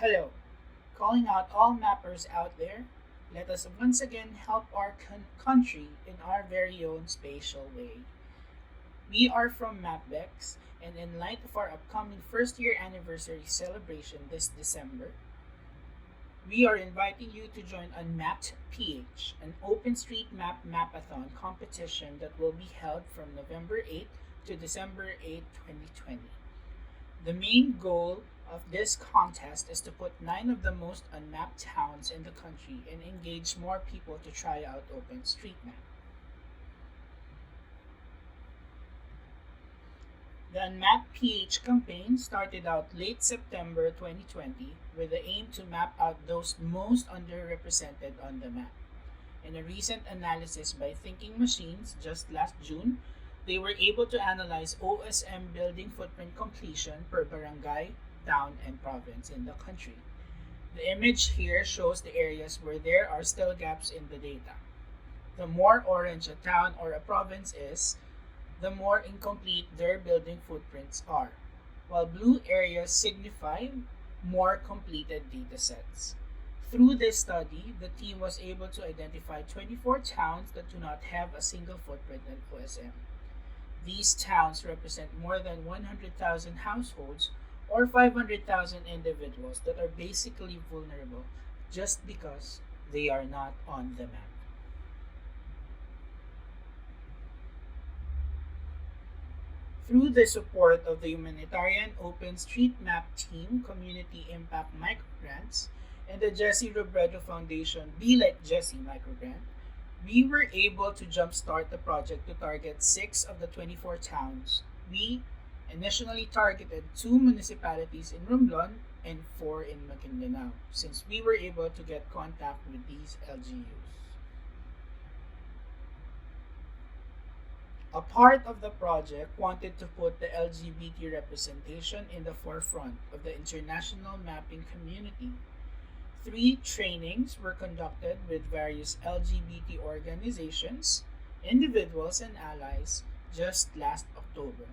Hello, calling out all mappers out there. Let us once again help our country in our very own spatial way. We are from MapBex, and in light of our upcoming first year anniversary celebration this December, we are inviting you to join UNMAPPED PH, an open street map mapathon competition that will be held from November 8th to December 8, 2020. The main goal of this contest is to put 9 of the most unmapped towns in the country and engage more people to try out OpenStreetMap. The Unmapped PH campaign started out late September 2020 with the aim to map out those most underrepresented on the map. In a recent analysis by Thinking Machines just last June, they were able to analyze OSM building footprint completion per barangay, town, and province in the country. The image here shows the areas where there are still gaps in the data. The more orange a town or a province is, the more incomplete their building footprints are, while blue areas signify more completed datasets. Through this study, the team was able to identify 24 towns that do not have a single footprint in OSM. These towns represent more than 100,000 households or 500,000 individuals that are basically vulnerable just because they are not on the map. Through the support of the humanitarian OpenStreetMap team, Community Impact Microgrants, and the Jesse Robredo Foundation Be Like Jesse Microgrant, we were able to jumpstart the project to target 6 of the 24 towns. We initially targeted 2 municipalities in Romblon and 4 in Maguindanao, since we were able to get contact with these LGUs. A part of the project wanted to put the LGBT representation in the forefront of the international mapping community. 3 trainings were conducted with various LGBT organizations, individuals, and allies just last October.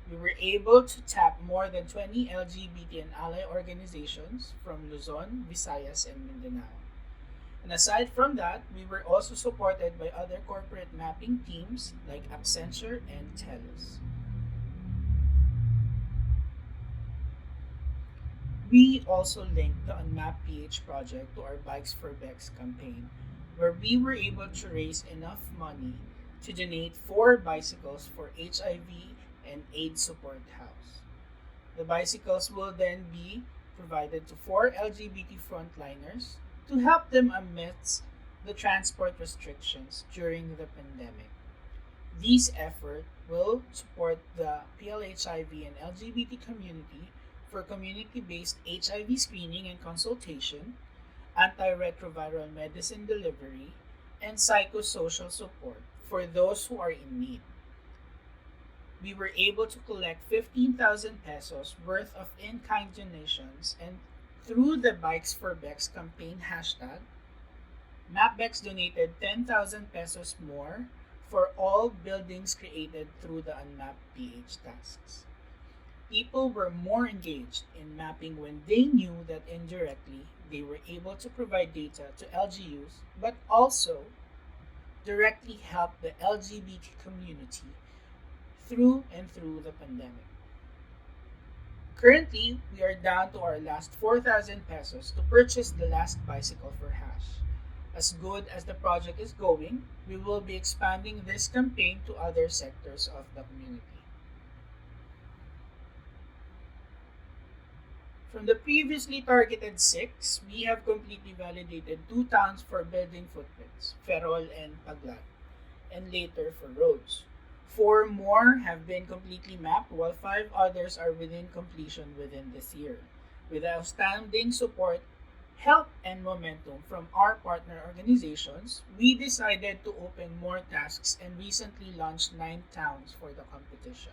We were able to tap more than 20 LGBT and ally organizations from Luzon, Visayas, and Mindanao. And aside from that, we were also supported by other corporate mapping teams like Accenture and TELUS. We also linked the Unmapped PH project to our Bikes for Bex campaign, where we were able to raise enough money to donate 4 bicycles for HIV and AIDS support house. The bicycles will then be provided to 4 LGBT frontliners to help them amidst the transport restrictions during the pandemic. These efforts will support the PLHIV and LGBT community for community-based HIV screening and consultation, antiretroviral medicine delivery, and psychosocial support for those who are in need. We were able to collect 15,000 pesos worth of in-kind donations, and through the Bikes for Bex campaign hashtag, MapBex donated 10,000 pesos more for all buildings created through the Unmapped PH tasks. People were more engaged in mapping when they knew that indirectly they were able to provide data to LGUs, but also directly help the LGBT community through the pandemic. Currently, we are down to our last 4,000 pesos to purchase the last bicycle for Hash. As good as the project is going, we will be expanding this campaign to other sectors of the community. From the previously targeted 6, we have completely validated 2 towns for building footprints, Ferrol and Paglat, and later for roads. 4 more have been completely mapped, while 5 others are within completion within this year. With outstanding support, help, and momentum from our partner organizations, we decided to open more tasks and recently launched 9 towns for the competition.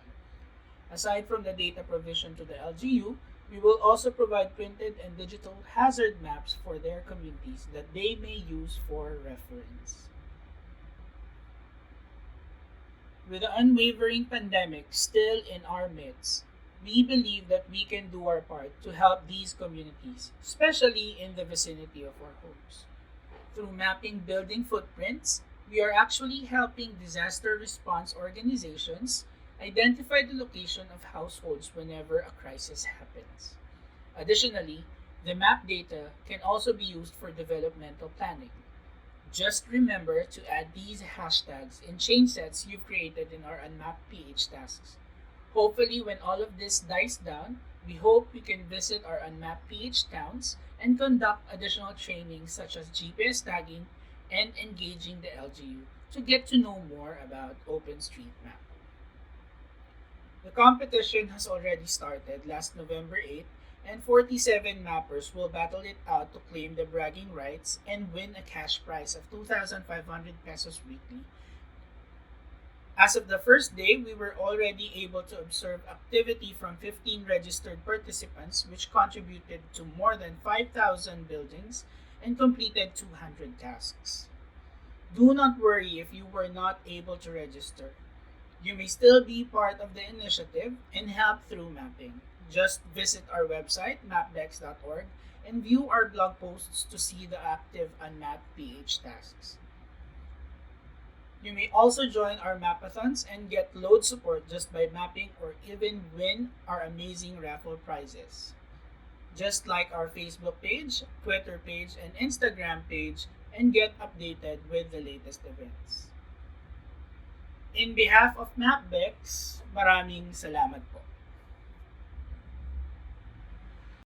Aside from the data provision to the LGU, we will also provide printed and digital hazard maps for their communities that they may use for reference. With the unwavering pandemic still in our midst, we believe that we can do our part to help these communities, especially in the vicinity of our homes. Through mapping building footprints, we are actually helping disaster response organizations identify the location of households whenever a crisis happens. Additionally, the map data can also be used for developmental planning. Just remember to add these hashtags in change sets you've created in our Unmapped PH tasks. Hopefully, when all of this dies down, we hope we can visit our Unmapped PH towns and conduct additional trainings such as GPS tagging and engaging the LGU to get to know more about OpenStreetMap. The competition has already started last November 8th, and 47 mappers will battle it out to claim the bragging rights and win a cash prize of 2,500 pesos weekly. As of the first day, we were already able to observe activity from 15 registered participants, which contributed to more than 5,000 buildings and completed 200 tasks. Do not worry if you were not able to register. You may still be part of the initiative and help through mapping. Just visit our website, mapdex.org, and view our blog posts to see the active Unmapped PH tasks. You may also join our mapathons and get load support just by mapping or even win our amazing raffle prizes. Just like our Facebook page, Twitter page, and Instagram page, and get updated with the latest events. In behalf of MapBex, maraming salamat po.